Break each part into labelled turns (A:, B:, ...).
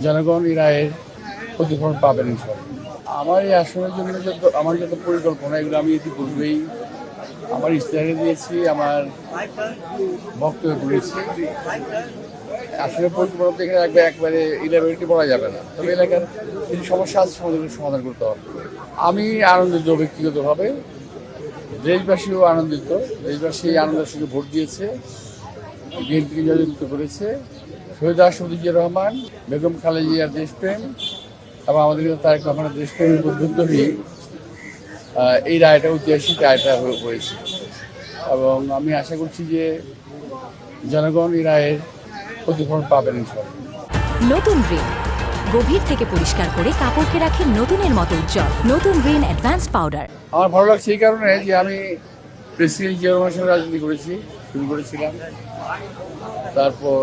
A: জনগণ এই রায়ের প্রতিফলন পাবেন ইনশাল্লাহ। আমার এই আসনের জন্য আমার যত পরিকল্পনা এগুলো আমি ইতিপূর্বেই আমার ইশতেহারে দিয়েছি, আমার বক্তব্য বলেছি। আসলে পরিকল্পনা এখানে একবারে ইলাবোরেটলি বলা যাবে না, তবে এলাকার কিছু সমস্যা আছে সমাধান করতে হবে। আমি আনন্দিত ব্যক্তিগতভাবে, দেশবাসীও আনন্দিত। দেশবাসী আনন্দের সঙ্গে ভোট দিয়েছে, বিএনপিকে জয়যুক্ত করেছে। শহীদ রাষ্ট্রপতি জিয়া রহমান, বেগম খালেদা জিয়ার দেশপ্রেম এবং আমাদের তারেক রহমানের দেশপ্রেমের উদ্বুদ্ধ হয়ে এই রায়টা, ঐতিহাসিক রায়টা হয়েছে। এবং আমি আশা করছি যে জনগণ এই রায়ের প্রতিফলন পাবেন ইনশাল্লাহ।
B: নতুন রিন গভীর থেকে পরিষ্কার করে কাপড়কে রাখে নতুনের মতো উজ্জ্বল। নতুন রিন অ্যাডভান্স পাউডার।
A: আমার ভালো লাগছে এই কারণে যে আমি প্রেসিডেন্ট জিয়া রহমানের সঙ্গে রাজনীতি শুরু করেছিলাম। তারপর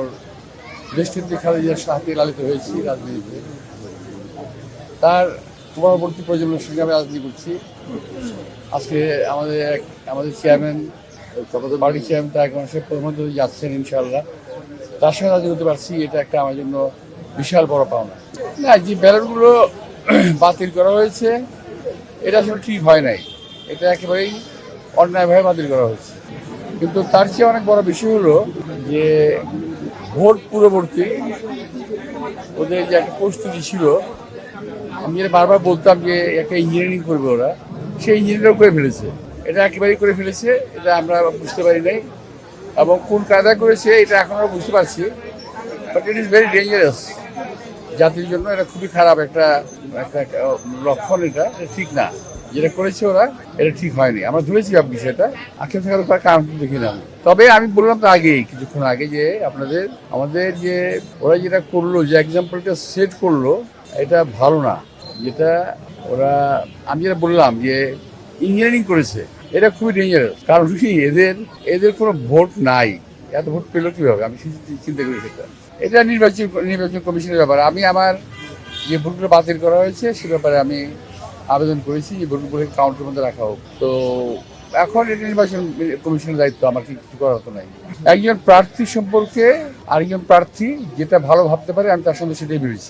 A: দেশনেত্রী খালেদা জিয়ার সাথে লালিত হয়েছি রাজনীতিতে। তার পরবর্তী প্রজন্মের সঙ্গে আমি রাজনীতি করছি। আজকে আমাদের chairman, party chairman Tarique Rahman সাহেব প্রধানমন্ত্রী যাচ্ছেন ইনশাআল্লাহ, তার সঙ্গে রাজনীতি করতে পারছি। এটা একটা আমার জন্য বিশাল বড় পাওনা। না, যে ব্যালটগুলো বাতিল করা হয়েছে এটা আসলে ঠিক হয় নাই, এটা একেবারেই অন্যায়ভাবে বাতিল করা হয়েছে। কিন্তু তার চেয়ে অনেক বড় বিষয় হলো যে ভোট পূর্ববর্তী ওদের যে একটা প্রস্তুতি ছিল, আমি যেটা বারবার বলতাম যে একটা ইঞ্জিনিয়ারিং করবে ওরা, সেই ইঞ্জিনিয়ারিং করে ফেলেছে। এটা একেবারেই করে ফেলেছে, এটা আমরা বুঝতে পারি নাই। এবং কোন কায়দা করেছে এটা এখন আমরা বুঝতে পারছি, but it is very dangerous. জাতির জন্য এটা খুবই খারাপ একটা লক্ষণ। এটা ঠিক না, যেটা করেছে ওরা এটা ঠিক হয়নি। আমরা ধরেছি বিষয়টা, আক্ষেপ থাকার উপর কারণ দেখি না। তবে আমি বললাম তো আগেই, কিছুক্ষণ আগে, যে আমাদের যে ওরা যেটা করলো, যে এক্সাম্পলটা সেট করলো, এটা ভালো না। যেটা ওরা, আমি যেটা বললাম যে ইঞ্জিনিয়ারিং করেছে, এটা খুবই ডেঞ্জারাস। কারণ কি, এদের কোনো ভোট নাই, এত ভোট পেলো কিভাবে? আমি চিন্তা করি সেটা। এটা নির্বাচন কমিশনের ব্যাপার। আমি আমার যে ভোটগুলো বাতিল করা হয়েছে সে ব্যাপারে আমি আবেদন করেছি যে ভোটগুলো কাউন্টের মধ্যে রাখা হোক। তো এখন এটা নির্বাচন কমিশনের দায়িত্ব, আমার কিছু করার তো নাই। একজন প্রার্থী সম্পর্কে আরেকজন প্রার্থী যেটা ভালো ভাবতে পারে, আমি তার সঙ্গে সেটাই ভেবেছি।